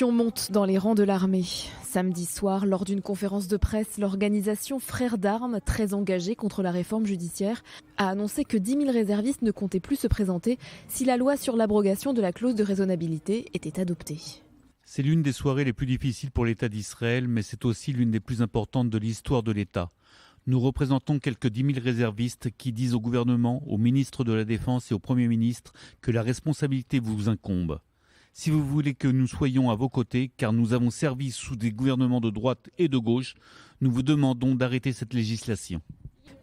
On monte dans les rangs de l'armée. Samedi soir, lors d'une conférence de presse, l'organisation Frères d'Armes, très engagée contre la réforme judiciaire, a annoncé que 10 000 réservistes ne comptaient plus se présenter si la loi sur l'abrogation de la clause de raisonnabilité était adoptée. C'est l'une des soirées les plus difficiles pour l'État d'Israël, mais c'est aussi l'une des plus importantes de l'histoire de l'État. Nous représentons quelques 10 000 réservistes qui disent au gouvernement, au ministre de la Défense et au Premier ministre que la responsabilité vous incombe. Si vous voulez que nous soyons à vos côtés, car nous avons servi sous des gouvernements de droite et de gauche, nous vous demandons d'arrêter cette législation.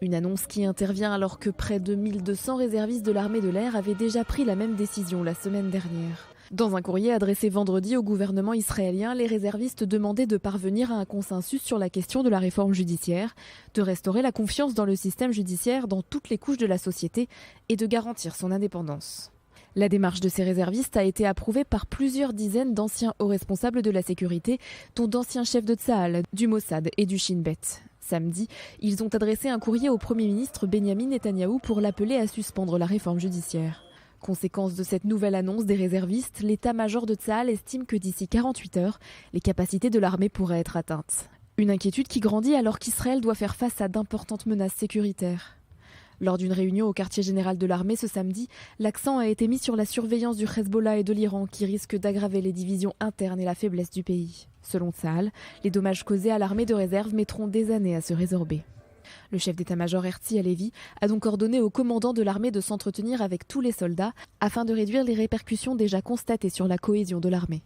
Une annonce qui intervient alors que près de 1200 réservistes de l'armée de l'air avaient déjà pris la même décision la semaine dernière. Dans un courrier adressé vendredi au gouvernement israélien, les réservistes demandaient de parvenir à un consensus sur la question de la réforme judiciaire, de restaurer la confiance dans le système judiciaire dans toutes les couches de la société et de garantir son indépendance. La démarche de ces réservistes a été approuvée par plusieurs dizaines d'anciens hauts responsables de la sécurité, dont d'anciens chefs de Tsahal, du Mossad et du Shin Bet. Samedi, ils ont adressé un courrier au Premier ministre Benyamin Netanyahou pour l'appeler à suspendre la réforme judiciaire. Conséquence de cette nouvelle annonce des réservistes, l'état-major de Tsahal estime que d'ici 48 heures, les capacités de l'armée pourraient être atteintes. Une inquiétude qui grandit alors qu'Israël doit faire face à d'importantes menaces sécuritaires. Lors d'une réunion au quartier général de l'armée ce samedi, l'accent a été mis sur la surveillance du Hezbollah et de l'Iran qui risquent d'aggraver les divisions internes et la faiblesse du pays. Selon Tsahal, les dommages causés à l'armée de réserve mettront des années à se résorber. Le chef d'état-major Herzi Halevi a donc ordonné au commandant de l'armée de s'entretenir avec tous les soldats afin de réduire les répercussions déjà constatées sur la cohésion de l'armée.